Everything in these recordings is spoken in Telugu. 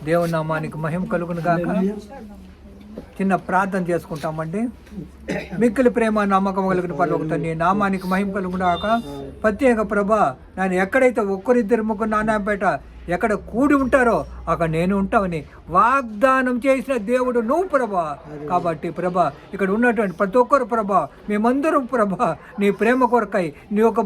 దేవుని నామానికి మహిమ కలుగును గాక. చిన్న ప్రార్థన చేసుకుంటామండి. మిక్కిలి ప్రేమ నమ్మకం కలిగిన పరలోక తండ్రి, నామానికి మహిమ కలుగును గాక. ప్రత్యేక ప్రభా, నేను ఎక్కడైతే ఒక్కరిద్దరు ముగ్గురు నాన్నపేట ఎక్కడ కూడి ఉంటారో అక్కడ నేను ఉంటామని వాగ్దానం చేసిన దేవుడు నువ్వు ప్రభా. కాబట్టి ప్రభా, ఇక్కడ ఉన్నటువంటి ప్రతి ఒక్కరు ప్రభా, మేమందరం ప్రభా నీ ప్రేమ కొరకై, నీ యొక్క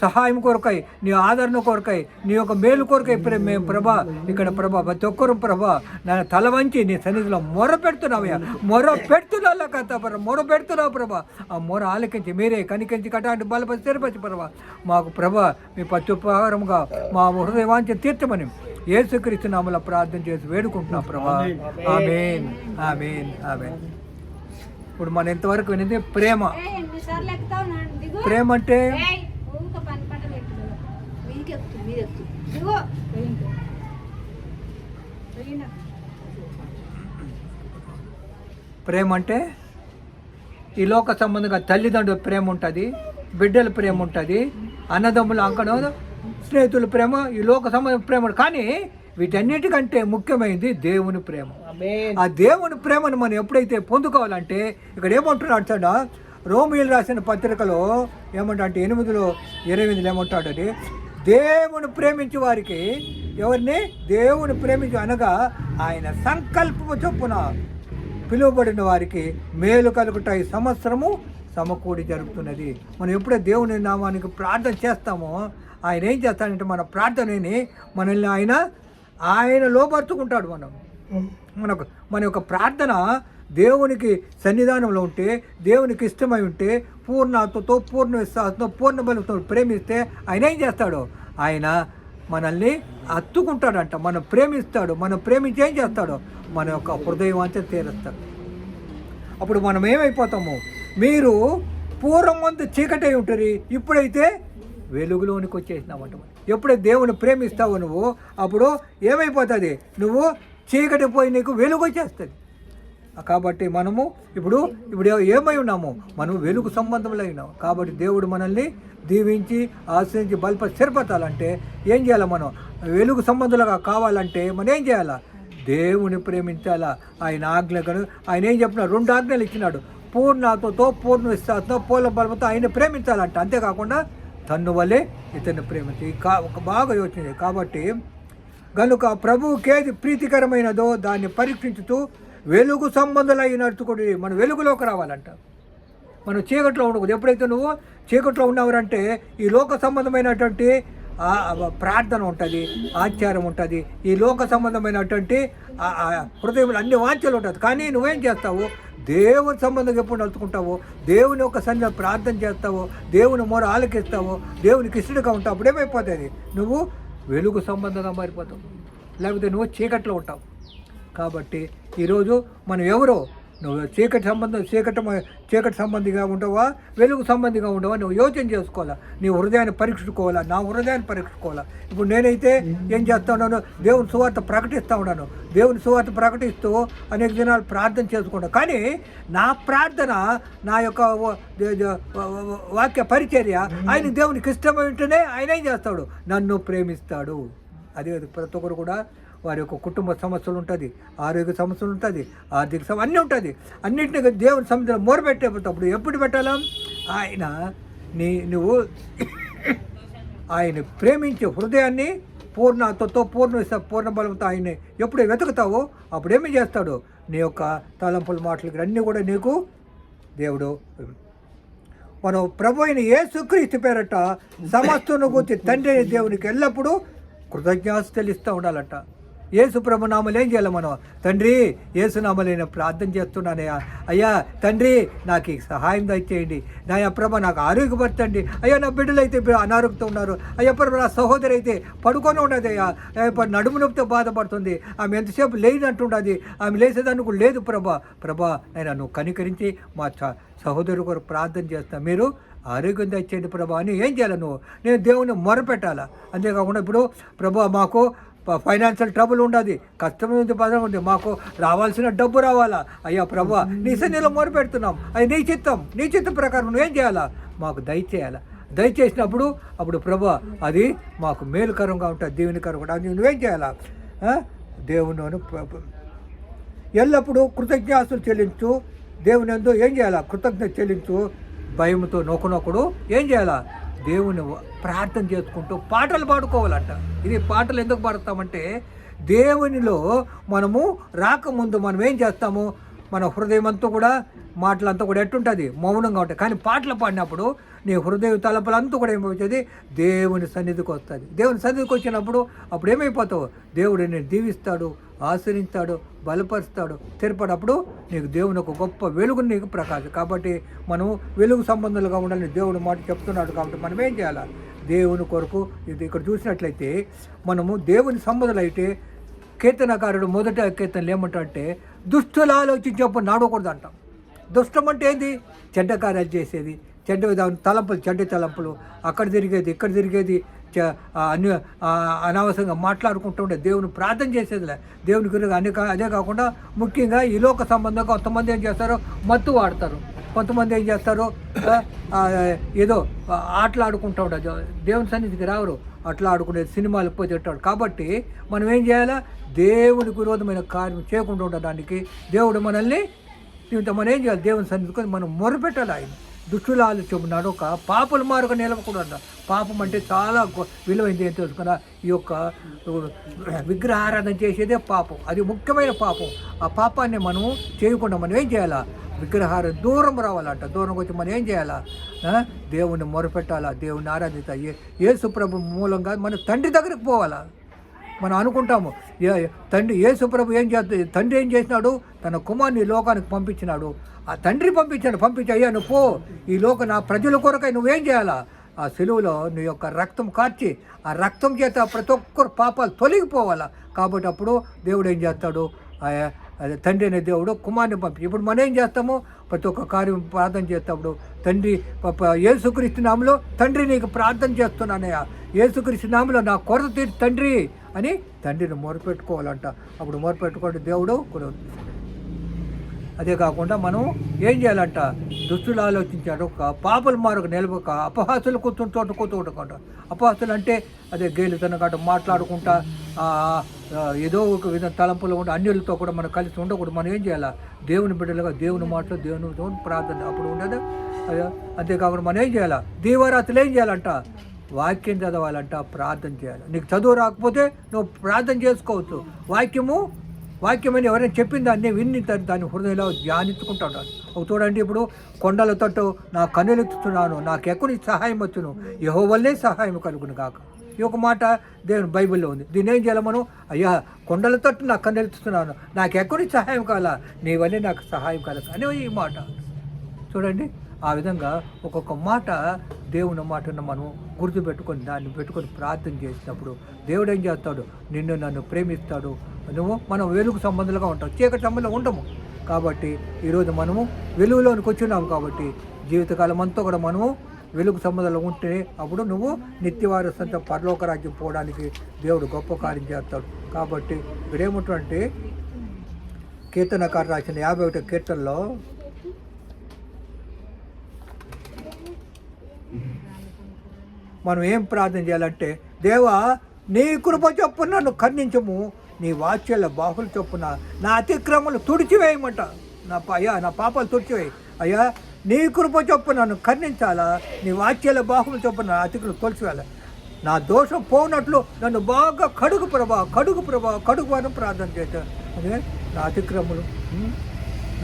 సహాయం కొరకై, నీ ఆదరణ కొరకై, నీ యొక్క మేలు కొరకై మేము ప్రభా ఇక్కడ ప్రభా ప్రతి ఒక్కరు ప్రభా నన్ను తల వంచి నీ సన్నిధిలో మొర పెడుతున్నావయ్యా. మొర పెడుతున్నా కదా మొర పెడుతున్నావు ప్రభా. ఆ మొర ఆలకించి మీరే కనికించి కటాంటి బలపతి తెరపచ్చి ప్రభా మాకు ప్రభా మీ ప్రత్యుపకారముగా మా హృదయవాంఛ తీర్చమని యేసుక్రీస్తు నామములో ప్రార్థన చేసి వేడుకుంటున్నాం ప్రభా. ఆమేన్ ఆమేన్ ఆమేన్. ఇప్పుడు మనం ఇంతవరకు వినేది ప్రేమ. ప్రేమ అంటే ప్రేమ అంటే ఈ లోక సంబంధంగా తల్లిదండ్రుల ప్రేమ ఉంటుంది, బిడ్డల ప్రేమ ఉంటుంది, అన్నదమ్ముల అంకణం స్నేహితుల ప్రేమ, ఈ లోక సంబంధ ప్రేమ. కానీ వీటన్నిటికంటే ముఖ్యమైనది దేవుని ప్రేమ. ఆ దేవుని ప్రేమను మనం ఎప్పుడైతే పొందుకోవాలంటే ఇక్కడ ఏమంటున్నాడు చూడ, రోమియోలు రాసిన పత్రికలో ఏమంటా అంటే 8:28 ఏమంటాడని, దేవుని ప్రేమించే వారికి, ఎవరిని దేవుని ప్రేమించి అనగా ఆయన సంకల్పము చొప్పున పిలువబడిన వారికి మేలు కలుగుట ఈ సంవత్సరము సమకూడి జరుగుతున్నది. మనం ఎప్పుడైతే దేవుని నామానికి ప్రార్థన చేస్తామో ఆయన ఏం చేస్తాడంటే మన ప్రార్థనని మనల్ని ఆయన లోపరుచుకుంటాడు. మన యొక్క ప్రార్థన దేవునికి సన్నిధానంలో ఉంటే, దేవునికి ఇష్టమై ఉంటే, పూర్ణాత్మతో పూర్ణ విశ్వాసంతో పూర్ణ బలంతో ప్రేమిస్తే ఆయన ఏం చేస్తాడు, ఆయన మనల్ని హత్తుకుంటాడంట. మనం ప్రేమిస్తాడు. మనం ప్రేమించి ఏం చేస్తాడు, మన యొక్క హృదయవాంఛ తీరుస్తాడు. అప్పుడు మనం ఏమైపోతాము, మీరు పూర్వం అంతా చీకటి ఉంటుంది, ఇప్పుడైతే వెలుగులోనికి వచ్చేసినామంట. ఎప్పుడైతే దేవుని ప్రేమిస్తావో నువ్వు, అప్పుడు ఏమైపోతుంది, నువ్వు చీకటి పోయి నీకు వెలుగు వచ్చేస్తుంది. కాబట్టి మనము ఇప్పుడు ఏమై ఉన్నాము, మనం వెలుగు సంబంధంలో అయినాము. కాబట్టి దేవుడు మనల్ని దీవించి ఆశ్రయించి బల్ప స్థిరపడాలంటే ఏం చేయాలి, మనం వెలుగు సంబంధులుగా కావాలంటే మనం ఏం చేయాలా, దేవుని ప్రేమించాలా. ఆయన ఆజ్ఞలు ఆయన ఏం చెప్పినాడు, 2 ఆజ్ఞలు ఇచ్చినాడు. పూర్ణాత్మతో పూర్ణ విశ్వాసంతో పూర్ణ బలంతో ఆయన ప్రేమించాలంట. అంతేకాకుండా తన్ను వల్లే ఇతన్ని ప్రేమించి ఒక బాగా యోచన. కాబట్టి గనుక ప్రభువుకేది ప్రీతికరమైనదో దాన్ని పరీక్షించుతూ వెలుగు సంబంధులై నడుచుకోండి. మనం వెలుగులోకి రావాలంట. మనం చీకట్లో ఉండకూడదు. ఎప్పుడైతే నువ్వు చీకట్లో ఉన్నావంటే ఈ లోక సంబంధమైనటువంటి ప్రార్థన ఉంటుంది, ఆచారం ఉంటుంది, ఈ లోక సంబంధమైనటువంటి హృదయంలో అన్ని వాంఛలు ఉంటుంది. కానీ నువ్వేం చేస్తావు, దేవుని సంబంధంగా ఎప్పుడు నడుచుకుంటావు, దేవుని యొక్క సన్నిధిలో ప్రార్థన చేస్తావు, దేవుని మొర ఆలకిస్తావు, దేవునికి ఇష్టడుగా ఉంటావు. అప్పుడు ఏమైపోతుంది, నువ్వు వెలుగు సంబంధంగా మారిపోతావు, లేకపోతే నువ్వు చీకట్లో ఉంటావు. కాబట్టి ఈరోజు మనం ఎవరో, నువ్వు చీకటి సంబంధిగా ఉండవా, వెలుగు సంబంధిగా ఉండవా, నువ్వు యోచన చేసుకోవాలా. నీ హృదయాన్ని పరీక్షించుకోవాలా, నా హృదయాన్ని పరీక్షించుకోవాలా. ఇప్పుడు నేనైతే ఏం చేస్తా ఉన్నాను, దేవుని సువార్త ప్రకటిస్తూ ఉన్నాను. దేవుని సువార్త ప్రకటిస్తూ అనేక దినాలు ప్రార్థన చేసుకుంటాను. కానీ నా ప్రార్థన, నా యొక్క వాక్య పరిచర్య ఆయన దేవునికి ఇష్టమై ఉంటేనే ఆయన ఏం చేస్తాడు, నన్ను ప్రేమిస్తాడు. అదే ప్రతి ఒక్కరు కూడా వారి యొక్క కుటుంబ సమస్యలు ఉంటుంది, ఆరోగ్య సమస్యలు ఉంటుంది, ఆర్థిక సమస్య అన్నీ ఉంటుంది. అన్నింటినీ దేవుని సముద్రంలో మొరపెట్టేటప్పుడు ఎప్పుడు పెట్టాలా, నువ్వు ఆయన ప్రేమించే హృదయాన్ని పూర్ణతో పూర్ణ బలంతో ఆయన్ని ఎప్పుడు వెతుకుతావో అప్పుడు ఏమి చేస్తాడు, నీ యొక్క తలంపుల మాటలకి అన్నీ కూడా నీకు దేవుడు. మనం ప్రభు అయిన యేసుక్రీస్తు పేరట సమస్తను గురించి తండ్రి దేవునికి ఎల్లప్పుడూ కృతజ్ఞతలు ఇస్తూ ఉండాలంట. యేసు ప్రభు నామలు ఏం చేయాలి, మనం తండ్రి యేసు నామలైన ప్రార్థన చేస్తున్నానయ్యా, అయ్యా తండ్రి నాకు సహాయం దయచేయండి, నా ప్రభ నాకు ఆరోగ్యపరచండి, అయ్యా నా బిడ్డలు అయితే అనారోగ్యంతో ఉన్నారు, అయ్యా ప్రభు నా సహోదరి అయితే పడుకొని ఉండదు, అయ్యా నడుము నొప్పితో బాధపడుతుంది, ఆమె ఎంతసేపు లేదంటుండదు, ఆమె లేసేదానికి లేదు ప్రభా అయినా నువ్వు కనికరించి మా సహోదరు కొరకు ప్రార్థన చేస్తా, మీరు ఆరోగ్యం తెచ్చేయండి ప్రభా అని ఏం చేయాలి, నువ్వు నేను దేవుని మొరపెట్టాలా. అంతేకాకుండా ఇప్పుడు ప్రభా మాకు ఫైనాన్షియల్ ట్రబుల్ ఉండదు, కష్టం ఉంది, మాకు రావాల్సిన డబ్బు రావాలా, అయ్యా ప్రభా నీ సన్నిధిలో మొరపెడుతున్నాం, అది నీ చిత్తం ప్రకారం నువ్వేం చేయాలా, మాకు దయచేయాలా. దయచేసినప్పుడు అప్పుడు ప్రభా అది మాకు మేలుకరంగా ఉంటుంది, దీవెనకరంగా ఉంటుంది. అది నువ్వేం చేయాలా? దేవుని ఎల్లప్పుడూ కృతజ్ఞాస్తులు చెల్లించు. దేవుని యందు ఏం చేయాలా? కృతజ్ఞత చెల్లించు. భయంతో నొకనొకడు ఏం చేయాలా? దేవుని ప్రార్థన చేసుకుంటూ పాటలు పాడుకోవాలంట. ఇది పాటలు ఎందుకు పాడతామంటే దేవునిలో మనము రాకముందు మనం ఏం చేస్తాము? మన హృదయం అంతా కూడా మాటలంతా కూడా ఎట్టుంటుంది? మౌనంగా ఉంటాయి. కానీ పాటలు పాడినప్పుడు నీ హృదయ తలపులంతా కూడా ఏమవుతుంది? దేవుని సన్నిధికి వస్తుంది. దేవుని సన్నిధికి వచ్చినప్పుడు అప్పుడు ఏమైపోతావు? దేవుడు నేను దీవిస్తాడు, ఆశ్రయిస్తాడు, బలపరుస్తాడు, తెరపడప్పుడు నీకు దేవుని ఒక గొప్ప వెలుగుని నీకు ప్రకాశం. కాబట్టి మనం వెలుగు సంబంధాలుగా ఉండాలని దేవుడు మాట చెప్తున్నాడు. కాబట్టి మనం ఏం చేయాలి? దేవుని కొరకు ఇది ఇక్కడ చూసినట్లయితే మనము దేవుని సంబంధాలు అయితే కీర్తనకారుడు మొదట కీర్తనలు ఏమంటాడంటే దుష్టులు ఆలోచించేప్పుడు నడవకూడదు అంటాం. దుష్టం అంటే ఏంది? చెడ్డ కార్యాలు చేసేది, చెడ్డ తలంపులు, చెడ్డ తలంపులు, అక్కడ తిరిగేది, ఇక్కడ తిరిగేది, అన్ని అనవసరంగా మాట్లాడుకుంటూ ఉండే దేవుని ప్రార్థన చేసేదిలే. దేవుని గురించి అదే కాకుండా ముఖ్యంగా ఈ లోక సంబంధంగా కొంతమంది ఏం చేస్తారు? మత్తు వాడతారు. కొంతమంది ఏం చేస్తారు? ఏదో ఆటలు ఆడుకుంటూ ఉంటారు, దేవుని సన్నిధికి రావరు, అట్లా ఆడుకునేది, సినిమాలకు పోయి తిట్టాడు. కాబట్టి మనం ఏం చేయాలా? దేవునికి విరోధమైన కార్యం చేయకుండా ఉండడానికి దేవుడు మనల్ని మనం ఏం చేయాలి? దేవుని సన్నిధికి మనం మొరపెట్టాలి. ఆయన దుష్టుల ఆలోచన నడక పాపల మారుగా నిలవకూడదు. పాపం అంటే చాలా విలువైంది ఏం తెలుసుకున్నా? ఈ యొక్క విగ్రహారాధన చేసేదే పాపం. అది ముఖ్యమైన పాపం. ఆ పాపాన్ని మనం చేయకుండా మనం ఏం చేయాలా? విగ్రహారం దూరం రావాలంట. దూరం వచ్చి మనం ఏం చేయాలా? దేవుణ్ణి మొరపెట్టాలా, దేవుణ్ణి ఆరాధిత. యేసు ప్రభు మూలంగా మన తండ్రి దగ్గరికి పోవాలా. మనం అనుకుంటాము తండ్రి యేసు ప్రభు ఏం చేస్తుంది? తండ్రి ఏం చేసినాడు? తన కుమారుని లోకానికి పంపించినాడు. ఆ తండ్రి పంపించి అయ్యా నువ్వు పో, ఈ నా ప్రజల కొరకై నువ్వేం చేయాలా? ఆ సెలువులో నీ యొక్క రక్తం కార్చి ఆ రక్తం చేత ప్రతి ఒక్కరు పాపాలు తొలగిపోవాలా. కాబట్టి అప్పుడు దేవుడు ఏం చేస్తాడు? అదే తండ్రి అనే దేవుడు కుమారుని పంపి. ఇప్పుడు మనం ఏం చేస్తాము? ప్రతి ఒక్క కార్యం ప్రార్థన చేసేటప్పుడు తండ్రి యేసుక్రీస్తు నామములో తండ్రి నీకు ప్రార్థన చేస్తున్నానయ్యా, యేసుక్రీస్తు నామములో నా కొరత తీర్చి తండ్రి అని తండ్రిని మొరపెట్టుకోవాలంట. అప్పుడు మొరపెట్టుకుంటే దేవుడు. అదే కాకుండా మనం ఏం చేయాలంట? దుష్టులు ఆలోచించాడు, పాపల మారుకు నిలబక అపహాసులు కూర్చుని చోట కూర్చుంటా. అపహాసులు అంటే అదే గేలుతనగా మాట్లాడుకుంటా ఏదో ఒక విధంగా తలంపులు ఉంటే అన్యులతో కూడా మనం కలిసి ఉండకూడదు. మనం ఏం చేయాలా? దేవుని బిడ్డలుగా దేవుని మాటలు, దేవుని ప్రార్థన అప్పుడు ఉండదు. అంతేకాకుండా మనం ఏం చేయాలా? దీవారాత్రులు ఏం చేయాలంట? వాక్యం చదవాలంట, ప్రార్థన చేయాలి. నీకు చదువు రాకపోతే నువ్వు ప్రార్థన చేసుకోవచ్చు. వాక్యమని ఎవరైనా చెప్పిన దాన్ని విన్ని దాన్ని హృదయంలో ధ్యానించుకుంటాడు. ఒక చూడండి, ఇప్పుడు కొండల తట్టు నా కన్నులెత్తుతున్నాను, నాకు ఎక్కడి సహాయం వచ్చును, యెహోవావే సహాయం కలుగును కాక. ఈ ఒక మాట దేవుని బైబిల్లో ఉంది. దీన్ని ఏం చేయాలి మనం? అయ్యా కొండల తట్టు నాకు కన్నులెత్తుతున్నాను, నాకు ఎక్కడి సహాయం కావాలా, నీ వల్లే నాకు సహాయం కలగ అనే ఈ మాట చూడండి. ఆ విధంగా ఒక్కొక్క మాట దేవుని మాటను మనం గుర్తుపెట్టుకొని దాన్ని పెట్టుకొని ప్రార్థన చేసినప్పుడు దేవుడు ఏం చేస్తాడు? నన్ను ప్రేమిస్తాడు. మనం వెలుగు సంబంధాలుగా ఉంటాం, చీకటి సంబంధంలో ఉండము. కాబట్టి ఈరోజు మనము వెలుగులోనికి వచ్చినాము. కాబట్టి జీవితకాలం అంతా కూడా మనము వెలుగు సంబంధాలు ఉంటే అప్పుడు నువ్వు నిత్యవారసంత పరలోక రాజ్యం పోవడానికి దేవుడు గొప్ప కార్యం చేస్తాడు. కాబట్టి ఇక్కడ ఏముంటుందంటే కీర్తనకారు రాసిన 51వ కీర్తనలో మనం ఏం ప్రార్థన చేయాలంటే, దేవా నీ కృప చొప్పున నన్ను ఖండించము, నీ వాత్సల్య బాహుల చొప్పున నా అతిక్రమలు తుడిచివేయమంట. నా పాపాలు తుడిచివేయి అయ్యా. నీ కృప చొప్పున నన్ను ఖండించాలా, నీ వాత్సల్య బాహుల చొప్పున నా అతిక్రమలు తొలిచివేయాలి. నా దోషం పోనట్లు నన్ను బాగా కడుగు అని ప్రార్థన చేశాను. అదే నా అతిక్రమలు,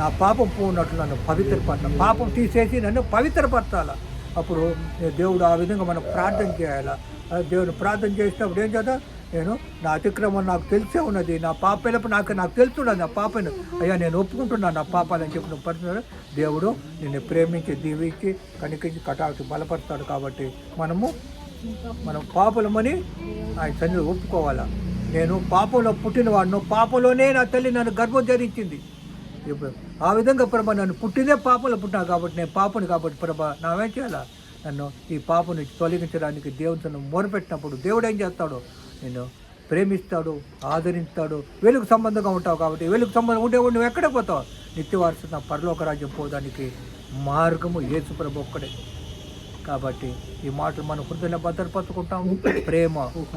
నా పాపం పోనట్లు నన్ను పవిత్రపరచాలి, పాపం తీసేసి నన్ను పవిత్రపరచాలా. అప్పుడు దేవుడు ఆ విధంగా మనం ప్రార్థన చేయాలా. దేవుడు ప్రార్థన చేసినప్పుడు ఏం చేద్దాం? నేను నా అతిక్రమం నాకు తెలిసే ఉన్నది, నా పాపలప్పుడు నాకు తెలుస్తున్నది, నా పాపను అయ్యా నేను ఒప్పుకుంటున్నాను నా పాపాలని చెప్పిన పరిస్థితులు దేవుడు నిన్ను ప్రేమించి దీవించి కనికించి కటాక్షి బలపడతాడు. కాబట్టి మనం పాపలమని ఆయన సన్నిధిలో ఒప్పుకోవాలా. నేను పాపంలో పుట్టినవాడును, పాపంలోనే నా తల్లి నన్ను గర్భం ధరించింది. ఇప్పుడు ఆ విధంగా ప్రభా నన్ను పుట్టినే పాపంలో పుట్టినా కాబట్టి నేను పాపని కాబట్టి ప్రభా నావేం చేయాలా? నన్ను ఈ పాపని తొలగించడానికి దేవుడు మొరపెట్టినప్పుడు దేవుడు ఏం చేస్తాడు? నేను ప్రేమిస్తాడు, ఆదరిస్తాడు. వెలుగు సంబంధంగా ఉంటావు కాబట్టి వెలుగు సంబంధం ఉంటే నువ్వు ఎక్కడికి పోతావు? నిత్యవారసత్వ పరలోక రాజ్యం పోవడానికి మార్గము యేసు ప్రభు ఒక్కడే. కాబట్టి ఈ మాటలు మనం హృదయంలో భద్రపరుచుకుంటాము.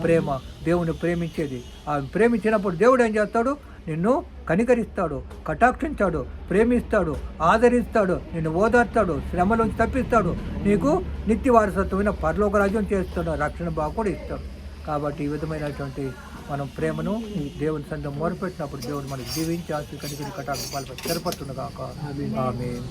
ప్రేమ దేవుని ప్రేమించేది. ఆ ప్రేమించినప్పుడు దేవుడు ఏం చేస్తాడు? నిన్ను కనికరిస్తాడు, కటాక్షించాడు, ప్రేమిస్తాడు, ఆదరిస్తాడు, నిన్ను ఓదార్తాడు, శ్రమలోంచి తప్పిస్తాడు, నీకు నిత్య వారసత్వమైన పరలోక రాజ్యం చేస్తాడు, రక్షణ బాగా కూడా ఇస్తాడు. కాబట్టి ఈ విధమైనటువంటి మనం ప్రేమను దేవుని సందం మొరపెట్టినప్పుడు దేవుడు మనకు జీవించి ఆశీర్వదించి కనికరి కటాక్ష పాల్పడి స్థిరపడుతుండగాక. ఆమేన్.